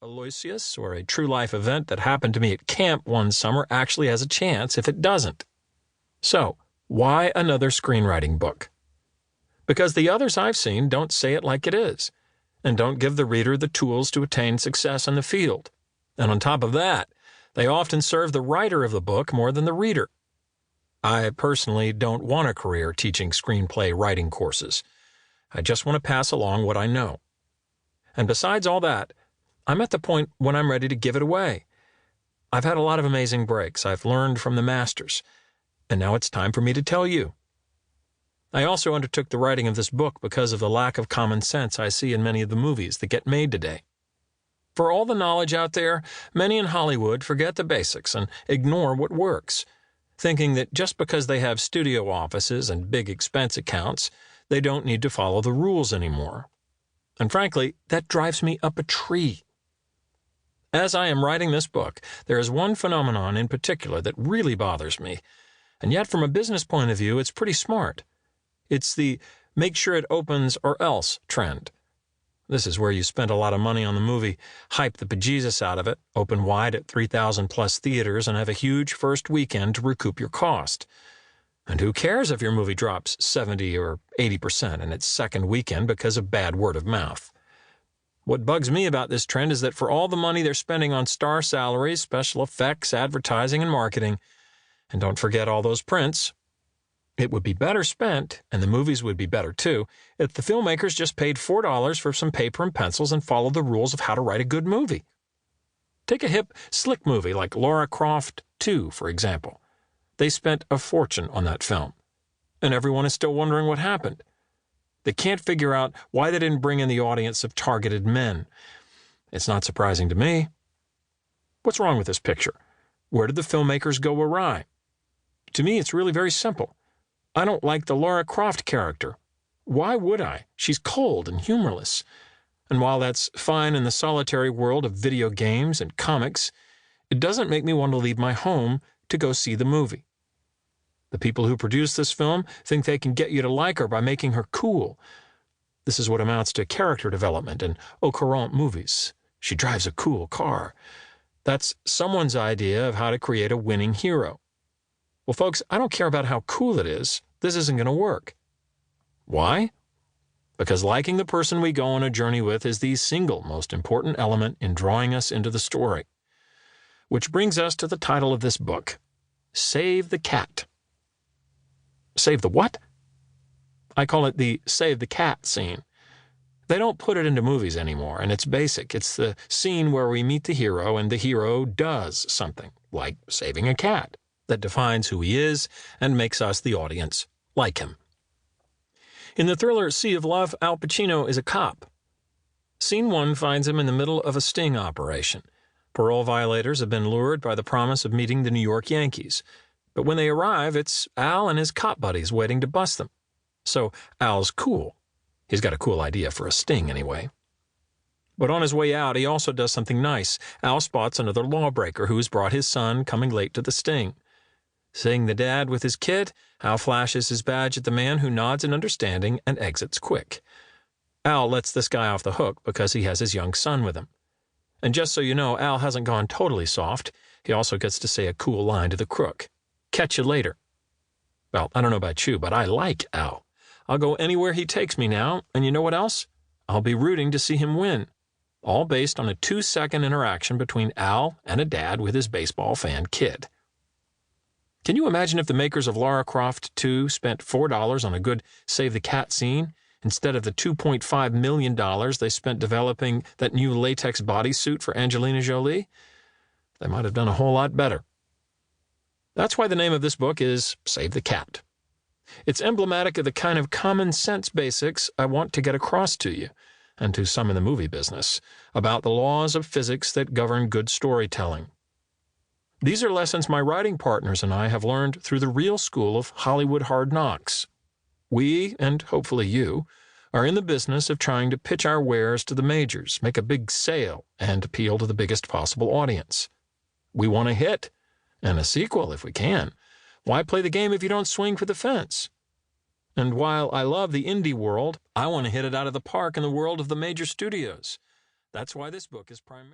Aloysius or a true-life event that happened to me at camp one summer actually has a chance if it doesn't. So, why another screenwriting book? Because the others I've seen don't say it like it is, and don't give the reader the tools to attain success in the field. And on top of that, they often serve the writer of the book more than the reader. I personally don't want a career teaching screenplay writing courses. I just want to pass along what I know. And besides all that, I'm at the point when I'm ready to give it away. I've had a lot of amazing breaks. I've learned from the masters. And now it's time for me to tell you. I also undertook the writing of this book because of the lack of common sense I see in many of the movies that get made today. For all the knowledge out there, many in Hollywood forget the basics and ignore what works, thinking that just because they have studio offices and big expense accounts, they don't need to follow the rules anymore. And frankly, that drives me up a tree. As I am writing this book, there is one phenomenon in particular that really bothers me, and yet from a business point of view, it's pretty smart. It's the make sure it opens or else trend. This is where you spend a lot of money on the movie, hype the bejesus out of it, open wide at 3,000 plus theaters, and have a huge first weekend to recoup your cost. And who cares if your movie drops 70 or 80% in its second weekend because of bad word of mouth? What bugs me about this trend is that for all the money they're spending on star salaries, special effects, advertising, and marketing, and don't forget all those prints, it would be better spent, and the movies would be better too, if the filmmakers just paid $4 for some paper and pencils and followed the rules of how to write a good movie. Take a hip, slick movie like Lara Croft 2, for example. They spent a fortune on that film, and everyone is still wondering what happened. They can't figure out why they didn't bring in the audience of targeted men. It's not surprising to me. What's wrong with this picture? Where did the filmmakers go awry? To me, it's really very simple. I don't like the Lara Croft character. Why would I? She's cold and humorless. And while that's fine in the solitary world of video games and comics, it doesn't make me want to leave my home to go see the movie. The people who produce this film think they can get you to like her by making her cool. This is what amounts to character development in au courant movies. She drives a cool car. That's someone's idea of how to create a winning hero. Well, folks, I don't care about how cool it is. This isn't going to work. Why? Because liking the person we go on a journey with is the single most important element in drawing us into the story. Which brings us to the title of this book, Save the Cat. Save the what? I call it the Save the Cat scene. They don't put it into movies anymore, and it's basic. It's the scene where we meet the hero, and the hero does something, like saving a cat, that defines who he is and makes us, the audience, like him. In the thriller Sea of Love, Al Pacino is a cop. Scene 1 finds him in the middle of a sting operation. Parole violators have been lured by the promise of meeting the New York Yankees. But when they arrive, it's Al and his cop buddies waiting to bust them. So Al's cool. He's got a cool idea for a sting anyway. But on his way out, he also does something nice. Al spots another lawbreaker who's brought his son coming late to the sting. Seeing the dad with his kid, Al flashes his badge at the man who nods in understanding and exits quick. Al lets this guy off the hook because he has his young son with him. And just so you know, Al hasn't gone totally soft. He also gets to say a cool line to the crook. Catch you later. Well, I don't know about you, but I like Al. I'll go anywhere he takes me now, and you know what else? I'll be rooting to see him win. All based on a 2-second interaction between Al and a dad with his baseball fan kid. Can you imagine if the makers of Lara Croft 2 spent $4 on a good Save the Cat scene instead of the $2.5 million they spent developing that new latex bodysuit for Angelina Jolie? They might have done a whole lot better. That's why the name of this book is Save the Cat. It's emblematic of the kind of common sense basics I want to get across to you, and to some in the movie business, about the laws of physics that govern good storytelling. These are lessons my writing partners and I have learned through the real school of Hollywood hard knocks. We, and hopefully you, are in the business of trying to pitch our wares to the majors, make a big sale, and appeal to the biggest possible audience. We want a hit, and a sequel if we can. Why play the game if you don't swing for the fence? And while I love the indie world, I want to hit it out of the park in the world of the major studios. That's why this book is primarily